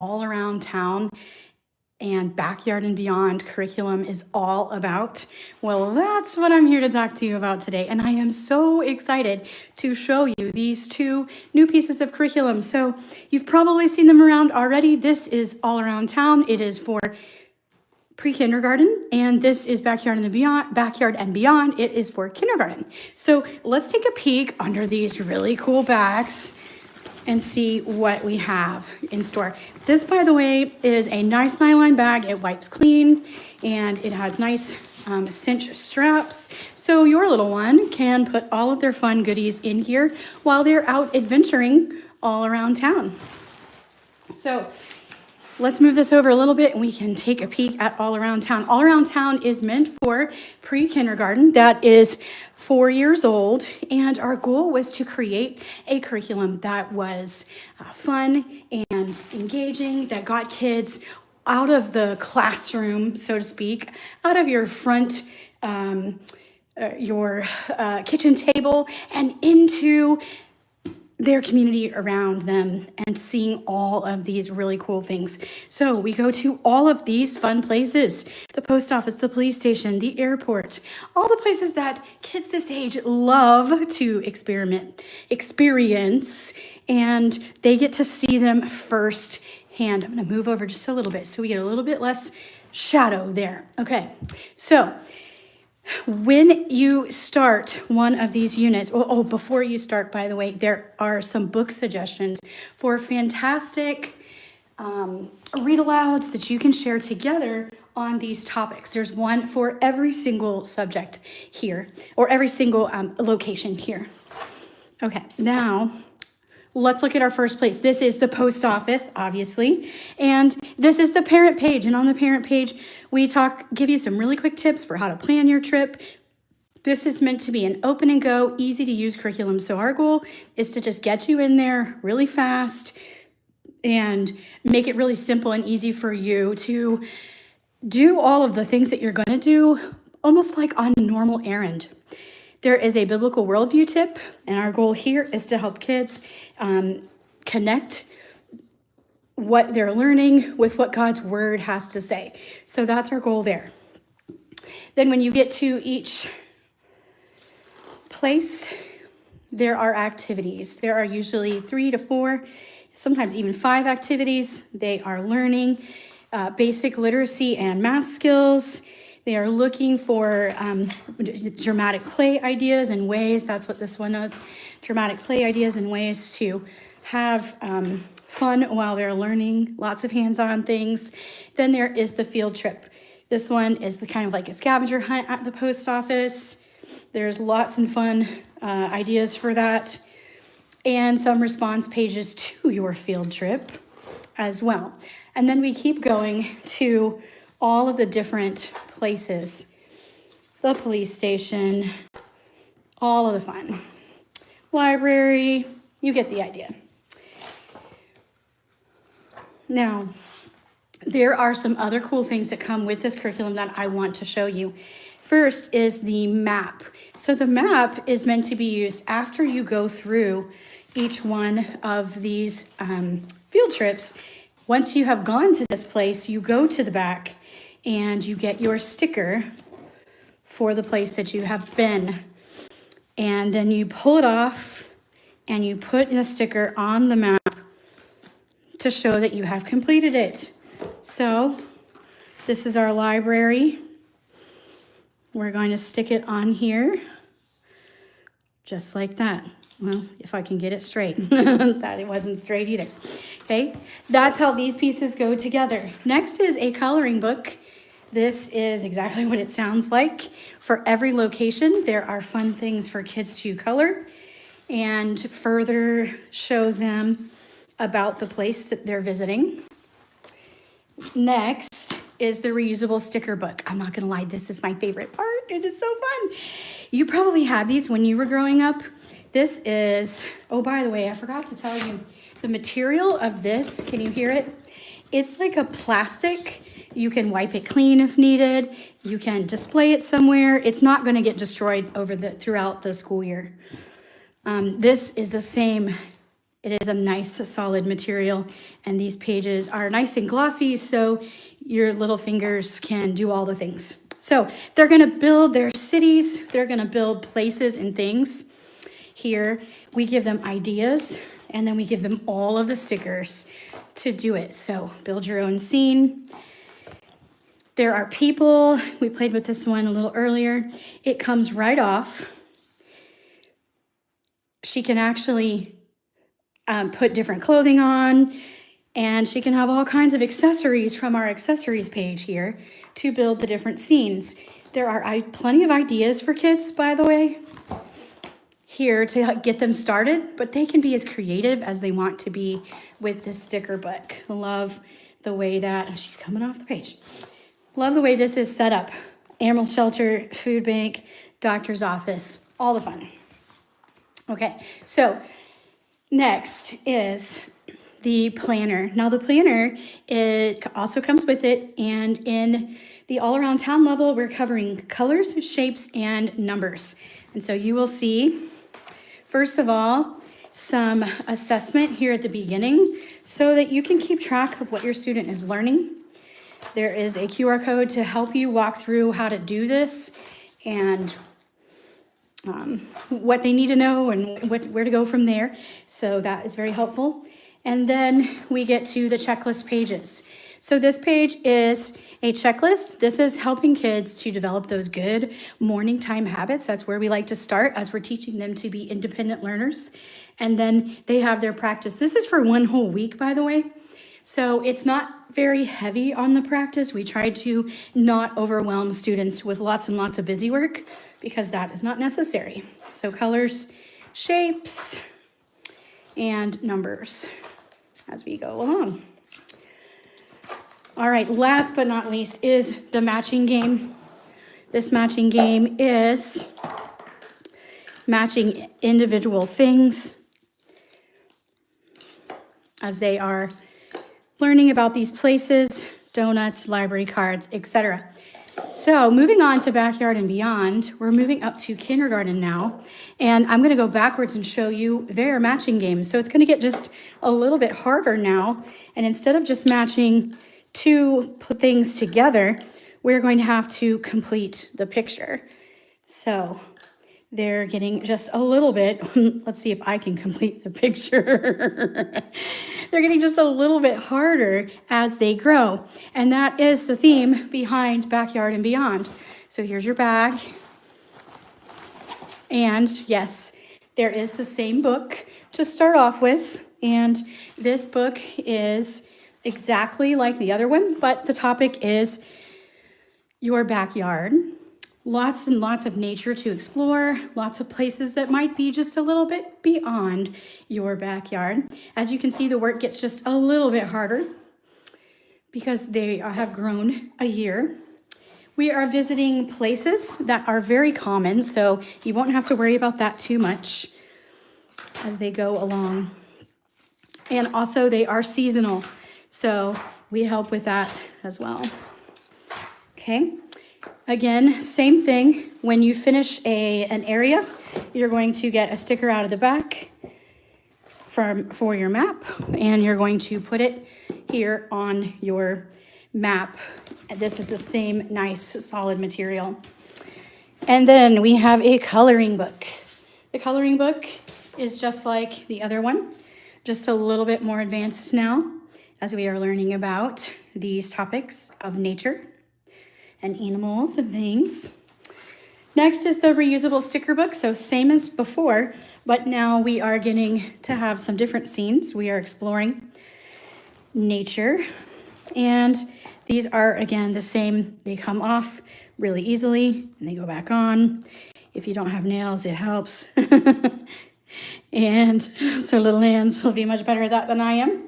all around town and Backyard and Beyond curriculum is all about? Well, that's what I'm here to talk to you about today. And I am so excited to show you these two new pieces of curriculum. So you've probably seen them around already. This is all around town. It is for pre-kindergarten, and this is Backyard and Beyond. It is for kindergarten. So let's take a peek under these really cool bags and see what we have in store. This, by the way, is a nice nylon bag. It wipes clean and it has nice cinch straps. So your little one can put all of their fun goodies in here while they're out adventuring all around town. So let's move this over a little bit and we can take a peek at All Around Town. All Around Town is meant for pre-kindergarten, that is 4 years old. And our goal was to create a curriculum that was fun and engaging, that got kids out of the classroom, so to speak, out of your front, your kitchen table and into their community around them and seeing all of these really cool things. So we go to all of these fun places: the post office, the police station, the airport, all the places that kids this age love to experience, and they get to see them firsthand. I'm gonna move over just a little bit so we get a little bit less shadow there. Okay, so when you start one of these units, before you start, by the way, there are some book suggestions for fantastic read-alouds that you can share together on these topics. There's one for every single subject here, or every single location here. Okay, now let's look at our first place. This is the post office, obviously, and this is the parent page. And on the parent page, we give you some really quick tips for how to plan your trip. This is meant to be an open and go, easy to use curriculum. So our goal is to just get you in there really fast and make it really simple and easy for you to do all of the things that you're going to do almost like on a normal errand. There is a biblical worldview tip, and our goal here is to help kids connect what they're learning with what God's word has to say. So that's our goal there. Then when you get to each place, there are activities. There are usually 3 to 4, sometimes even 5 activities. They are learning basic literacy and math skills. They are looking for dramatic play ideas and ways. That's what this one is. Dramatic play ideas and ways to have fun while they're learning. Lots of hands-on things. Then there is the field trip. This one is the kind of like a scavenger hunt at the post office. There's lots and fun ideas for that. And some response pages to your field trip as well. And then we keep going to all of the different places, the police station, all of the fun, library, you get the idea. Now, there are some other cool things that come with this curriculum that I want to show you. First is the map. So the map is meant to be used after you go through each one of these field trips. Once you have gone to this place, you go to the back and you get your sticker for the place that you have been. And then you pull it off and you put the sticker on the map to show that you have completed it. So this is our library. We're going to stick it on here, just like that. Well, if I can get it straight. That it wasn't straight either. Okay, that's how these pieces go together. Next is a coloring book. This is exactly what it sounds like. For every location, there are fun things for kids to color and further show them about the place that they're visiting. Next is the reusable sticker book. I'm not gonna lie, this is my favorite part. It is so fun. You probably had these when you were growing up. This is, oh, by the way, I forgot to tell you, the material of this, can you hear it? It's like a plastic. You can wipe it clean if needed. You can display it somewhere. It's not gonna get destroyed throughout the school year. This is the same It is a nice solid material, and these pages are nice and glossy, so your little fingers can do all the things. So they're gonna build their cities, they're gonna build places and things. Here, we give them ideas, and then we give them all of the stickers to do it. So build your own scene. There are people, we played with this one a little earlier. It comes right off. She can actually put different clothing on, and she can have all kinds of accessories from our accessories page here to build the different scenes. There are plenty of ideas for kids, by the way, here to get them started, but they can be as creative as they want to be with this sticker book. Love the way that, she's coming off the page. Love the way this is set up. Animal shelter, food bank, doctor's office, all the fun. Okay, so next is the planner. Now the planner, it also comes with it, and in the all around town level, we're covering colors, shapes, and numbers. And so you will see, first of all, some assessment here at the beginning so that you can keep track of what your student is learning. There is a QR code to help you walk through how to do this and what they need to know and where to go from there. So that is very helpful. And then we get to the checklist pages. So this page is a checklist. This is helping kids to develop those good morning time habits. That's where we like to start as we're teaching them to be independent learners. And then they have their practice. This is for one whole week, by the way. So it's not very heavy on the practice. We try to not overwhelm students with lots and lots of busy work because that is not necessary. So colors, shapes, and numbers as we go along. All right, last but not least is the matching game. This matching game is matching individual things as they are learning about these places, donuts, library cards, etc. So moving on to Backyard and Beyond, we're moving up to kindergarten now, and I'm going to go backwards and show you their matching games. So it's going to get just a little bit harder now, and instead of just matching two things together, we're going to have to complete the picture. So they're getting just a little bit, let's see if I can complete the picture. They're getting just a little bit harder as they grow. And that is the theme behind Backyard and Beyond. So here's your bag. And yes, there is the same book to start off with. And this book is exactly like the other one, but the topic is your backyard. Lots and lots of nature to explore, lots of places that might be just a little bit beyond your backyard. As you can see, the work gets just a little bit harder because they have grown a year. We are visiting places that are very common, so you won't have to worry about that too much as they go along. And also they are seasonal, so we help with that as well. Okay. Again, same thing. When you finish an area, you're going to get a sticker out of the back for your map, and you're going to put it here on your map. This is the same nice solid material. And then we have a coloring book. The coloring book is just like the other one, just a little bit more advanced now as we are learning about these topics of nature and animals and things. Next is the reusable sticker book. So same as before, but now we are getting to have some different scenes. We are exploring nature, and these are again the same. They come off really easily and they go back on. If you don't have nails, it helps. And so little hands will be much better at that than I am.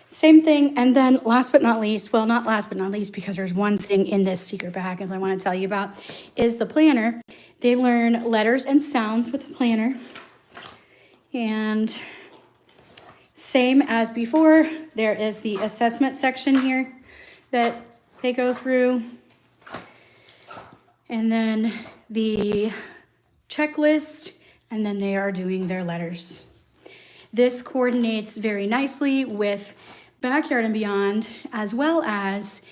Same thing, and then last but not least, well, not last but not least, because there's one thing in this secret bag as I want to tell you about, is the planner. They learn letters and sounds with the planner. And same as before, there is the assessment section here that they go through. And then the checklist, and then they are doing their letters. This coordinates very nicely with Backyard and Beyond, as well as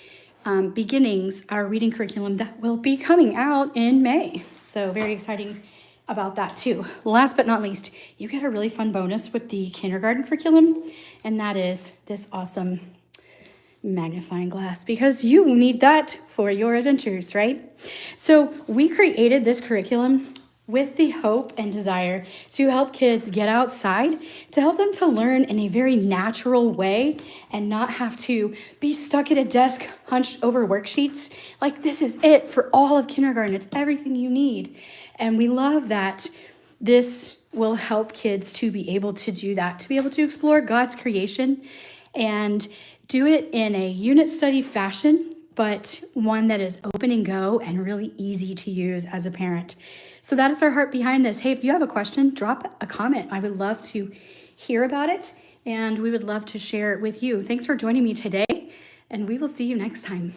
Beginnings, our reading curriculum that will be coming out in May. So very exciting about that too. Last but not least, you get a really fun bonus with the kindergarten curriculum, and that is this awesome magnifying glass, because you need that for your adventures, right? So we created this curriculum with the hope and desire to help kids get outside, to help them to learn in a very natural way and not have to be stuck at a desk hunched over worksheets. Like, this is it for all of kindergarten. It's everything you need. And we love that this will help kids to be able to do that, to be able to explore God's creation and do it in a unit study fashion, but one that is open and go and really easy to use as a parent. So that is our heart behind this. Hey, if you have a question, drop a comment. I would love to hear about it, and we would love to share it with you. Thanks for joining me today, and we will see you next time.